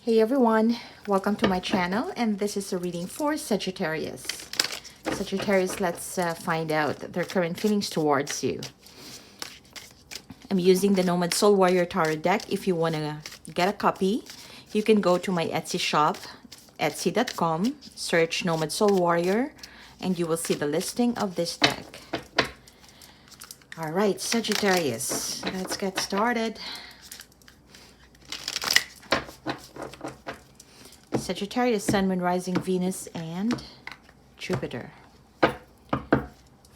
Hey everyone, welcome to my channel, and this is a reading for Sagittarius. Sagittarius, let's find out their current feelings towards you. I'm using the NomadSoulWarrior Tarot deck. If you want to get a copy, you can go to my Etsy shop, etsy.com, search NomadSoulWarrior, and you will see the listing of this deck. All right, Sagittarius, let's get started. Sagittarius, Sun, Moon, Rising, Venus, and Jupiter.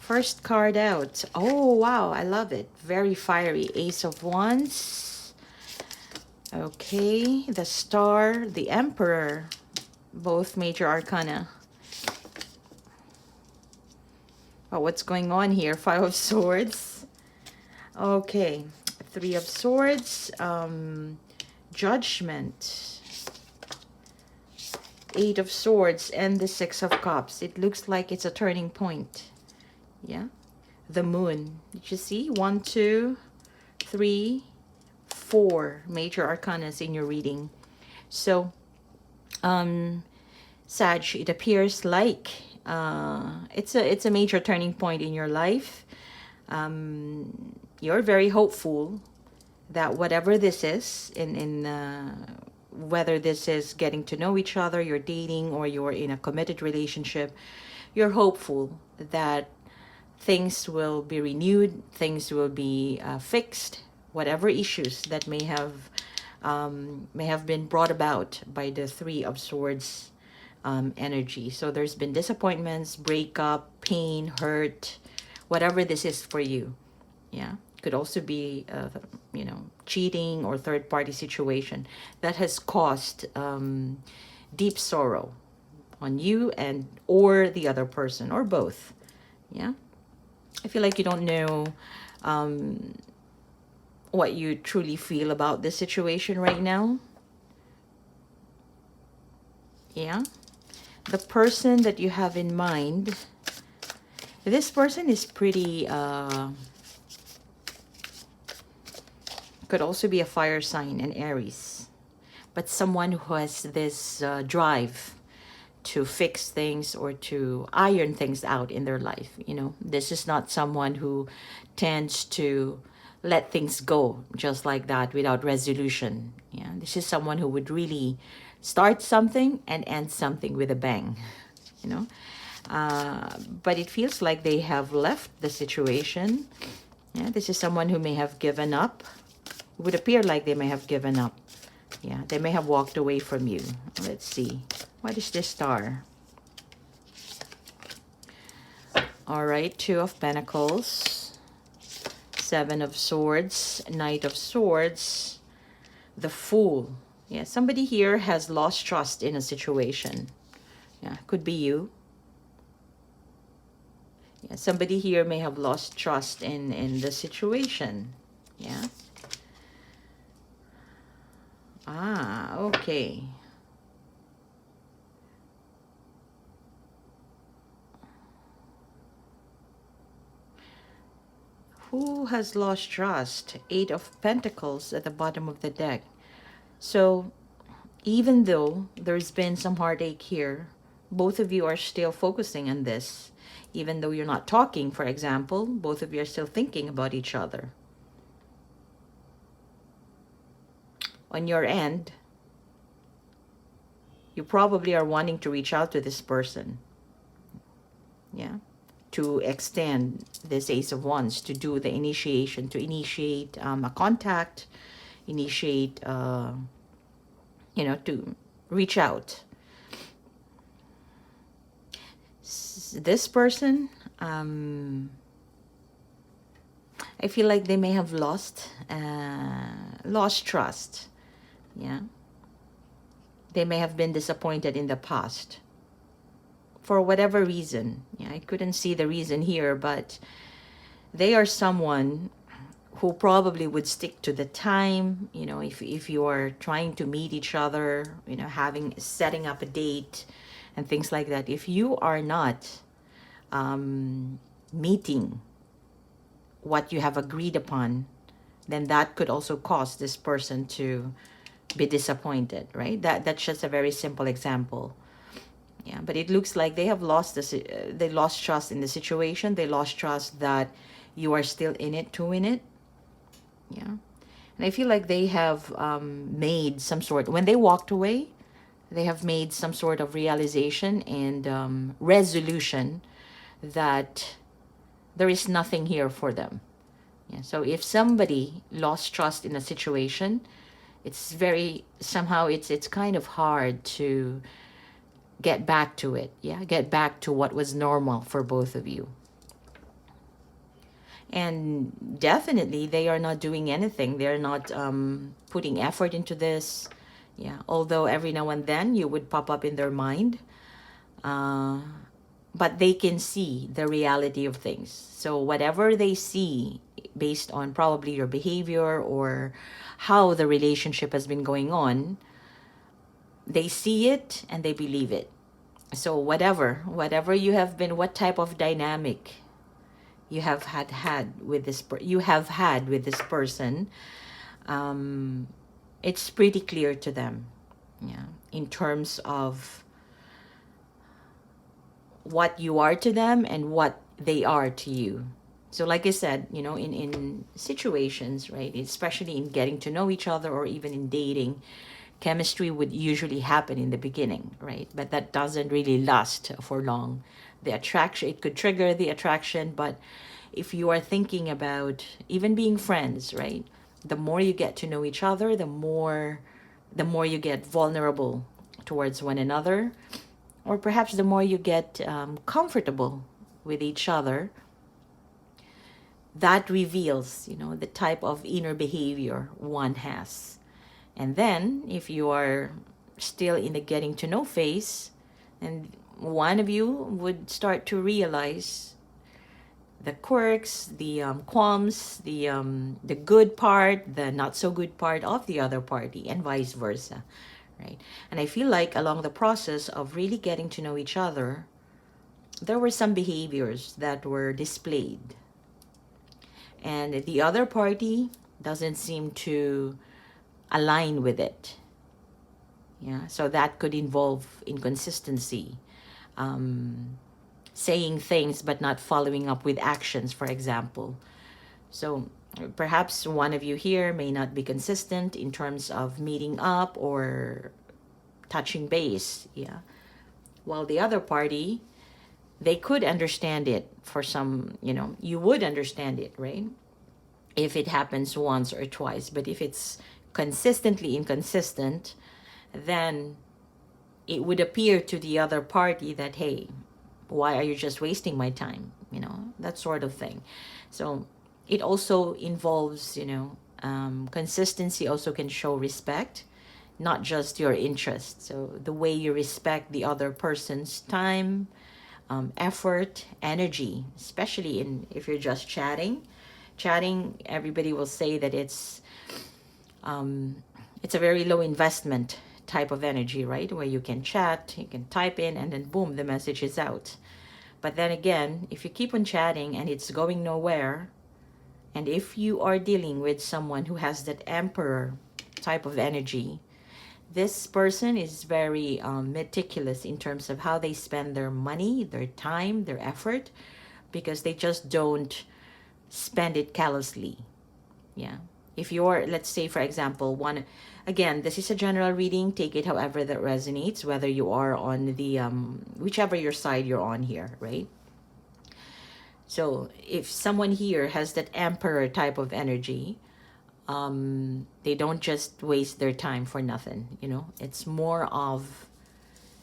First card out. Oh, wow, I love it. Very fiery. Ace of Wands. Okay, the Star, the Emperor. Both major arcana. Oh, what's going on here? Five of Swords. Okay, Three of Swords. Judgment. Eight of Swords and the Six of Cups. It looks like it's a turning point. Yeah. The Moon. Did you see? 1, 2, 3, 4 major arcanas in your reading. So, Sag, it appears like it's a major turning point in your life. You're very hopeful that whatever this is, whether this is getting to know each other, you're dating, or you're in a committed relationship, you're hopeful that things will be renewed, things will be fixed, whatever issues that may have been brought about by the Three of Swords energy. So there's been disappointments, breakup, pain, hurt, whatever this is for you. Yeah, could also be cheating or third-party situation that has caused deep sorrow on you and or the other person, or both. Yeah, I feel like you don't know what you truly feel about this situation right now. Yeah, the person that you have in mind, this person is pretty could also be a fire sign, an Aries, but someone who has this drive to fix things or to iron things out in their life. This is not someone who tends to let things go just like that without resolution. Yeah, this is someone who would really start something and end something with a bang. But it feels like they have left the situation. Yeah, this is someone who may have given up. It would appear like they may have given up. Yeah, they may have walked away from you. Let's see. What is this Star? All right, Two of Pentacles, Seven of Swords, Knight of Swords, the Fool. Yeah, somebody here has lost trust in a situation. Yeah, could be you. Yeah, somebody here may have lost trust in the situation. Yeah. Ah, okay. Who has lost trust? Eight of Pentacles at the bottom of the deck. So, even though there's been some heartache here, both of you are still focusing on this. Even though you're not talking, for example, both of you are still thinking about each other. On your end, you probably are wanting to reach out to this person. Yeah. To extend this Ace of Wands, to do the initiation, to initiate a contact, initiate, to reach out. This person, I feel like they may have lost trust. Yeah. They may have been disappointed in the past. For whatever reason. Yeah, I couldn't see the reason here, but they are someone who probably would stick to the time. If you are trying to meet each other, setting up a date and things like that. If you are not meeting what you have agreed upon, then that could also cause this person to be disappointed, right? That's just a very simple example. Yeah, but it looks like they have lost they lost trust in the situation. They lost trust that you are still in it to win it. Yeah. And I feel like they have made some sort, when they walked away, they have made some sort of realization and resolution that there is nothing here for them. Yeah. So if somebody lost trust in a situation, it's very, somehow it's kind of hard to get back to it. Yeah. Get back to what was normal for both of you. And definitely they are not doing anything. They're not putting effort into this. Yeah, although every now and then you would pop up in their mind, uh, but they can see the reality of things. So whatever they see based on probably your behavior or how the relationship has been going on, they see it and they believe it. So whatever you have been, what type of dynamic you have had with this person, it's pretty clear to them. Yeah, in terms of what you are to them and what they are to you. So like I said, in situations, right, especially in getting to know each other or even in dating, chemistry would usually happen in the beginning, right? But that doesn't really last for long. The attraction, it could trigger the attraction, but if you are thinking about even being friends, right? The more you get to know each other, the more you get vulnerable towards one another, or perhaps the more you get comfortable with each other, that reveals, the type of inner behavior one has. And then if you are still in the getting to know phase, and one of you would start to realize the quirks, the qualms, the good part, the not so good part of the other party, and vice versa, right? And I feel like along the process of really getting to know each other, there were some behaviors that were displayed, and the other party doesn't seem to align with it. Yeah, so that could involve inconsistency, saying things but not following up with actions, for example. So perhaps one of you here may not be consistent in terms of meeting up or touching base, yeah. While the other party, they could understand it for some, you would understand it, right? If it happens once or twice. But if it's consistently inconsistent, then it would appear to the other party that, hey, why are you just wasting my time? That sort of thing. So it also involves, consistency also can show respect, not just your interest. So the way you respect the other person's time, effort, energy, especially if you're just chatting. Everybody will say that it's a very low investment type of energy, right? Where you can chat, you can type in, and then boom, the message is out. But then again, if you keep on chatting and it's going nowhere, and if you are dealing with someone who has that emperor type of energy, this person is very meticulous in terms of how they spend their money, their time, their effort, because they just don't spend it callously. Yeah. If you're, let's say, for example, again, this is a general reading. Take it however that resonates, whether you are on the, whichever your side you're on here, right? So if someone here has that emperor type of energy, they don't just waste their time for nothing, It's more of,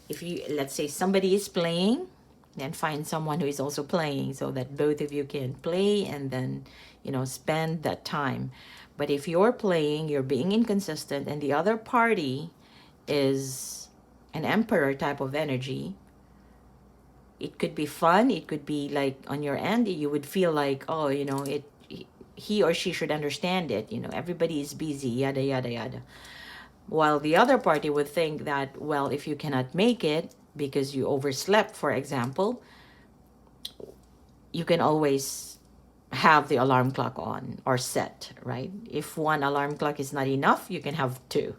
if you, let's say somebody is playing, then find someone who is also playing so that both of you can play and then, spend that time. But if you're playing, you're being inconsistent, and the other party is an emperor type of energy, it could be fun. It could be like on your end, you would feel like, oh, he or she should understand it. Everybody is busy, yada, yada, yada. While the other party would think that, well, if you cannot make it because you overslept, for example, you can always have the alarm clock on or set, right? If one alarm clock is not enough, you can have two.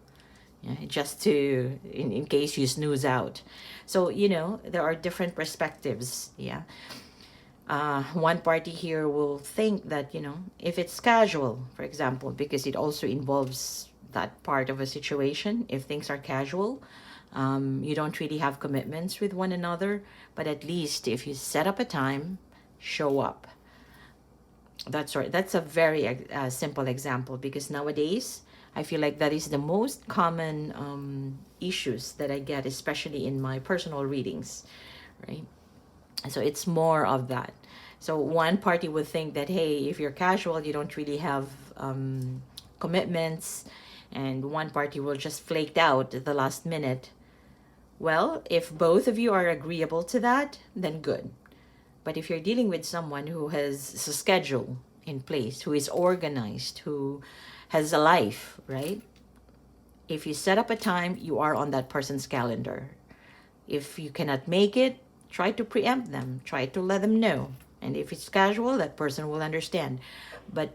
Yeah, just to, in case you snooze out. So, you know, there are different perspectives. Yeah. One party here will think that, you know, if it's casual, for example, because it also involves that part of a situation, if things are casual, you don't really have commitments with one another, but at least if you set up a time, show up. That's right. That's a very simple example, because nowadays I feel like that is the most common issues that I get, especially in my personal readings, right? So it's more of that. So one party would think that, hey, if you're casual, you don't really have commitments, and one party will just flake out at the last minute. Well, if both of you are agreeable to that, then good. But if you're dealing with someone who has a schedule in place, who is organized, who has a life, right? If you set up a time, you are on that person's calendar. If you cannot make it, try to preempt them, try to let them know. And if it's casual, that person will understand. But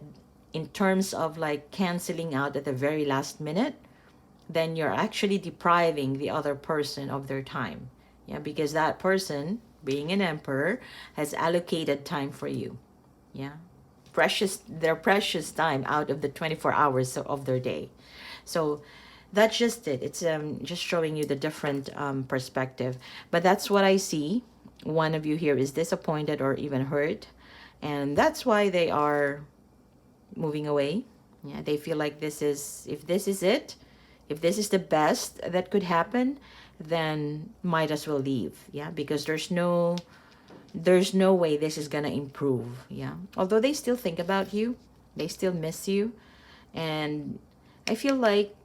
in terms of like canceling out at the very last minute, then you're actually depriving the other person of their time. Yeah, because that person, being an emperor, has allocated time for you. Yeah. Their precious time out of the 24 hours of their day. So that's just it. It's just showing you the different perspective. But that's what I see. One of you here is disappointed or even hurt. And that's why they are moving away. Yeah, they feel like if this is it, if this is the best that could happen, then might as well leave. Yeah, because there's no way this is gonna improve. Yeah, although they still think about you, they still miss you, and I feel like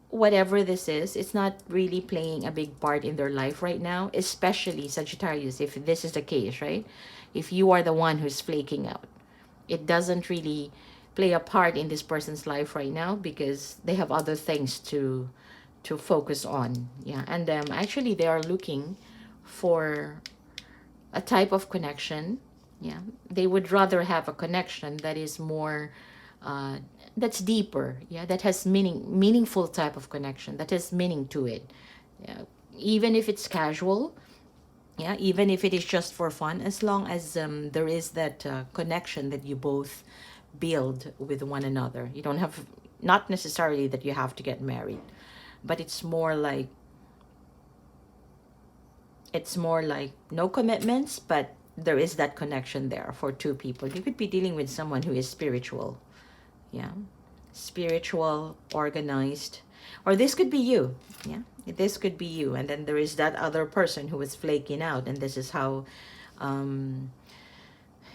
whatever this is, it's not really playing a big part in their life right now, especially Sagittarius, if this is the case, right? If you are the one who's flaking out, it doesn't really play a part in this person's life right now, because they have other things to focus on. Yeah, and actually they are looking for a type of connection. Yeah, they would rather have a connection that is more that's deeper. Yeah, that has meaningful type of connection that has meaning to it. Yeah, even if it's casual. Yeah, even if it is just for fun, as long as there is that connection that you both build with one another. You don't have, not necessarily that you have to get married, but it's more like no commitments, but there is that connection there for two people. You could be dealing with someone who is spiritual. Yeah, spiritual, organized, or this could be you. Yeah, this could be you, and then there is that other person who is flaking out, and this is how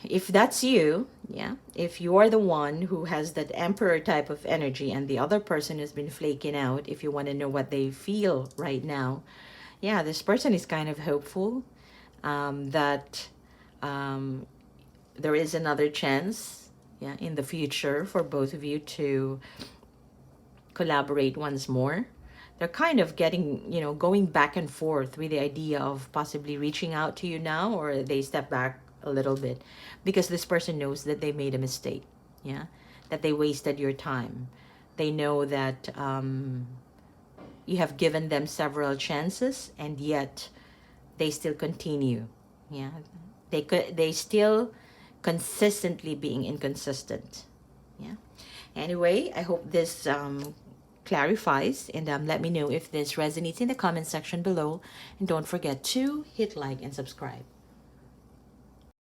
if that's you, yeah, if you are the one who has that emperor type of energy and the other person has been flaking out, if you want to know what they feel right now, yeah, this person is kind of hopeful that there is another chance, yeah, in the future for both of you to collaborate once more. They're kind of getting, you know, going back and forth with the idea of possibly reaching out to you now, or they step back a little bit, because this person knows that they made a mistake. Yeah, that they wasted your time. They know that you have given them several chances, and yet they still continue. Yeah, they still consistently being inconsistent. Yeah. Anyway, I hope this clarifies, and let me know if this resonates in the comment section below, and don't forget to hit like and subscribe.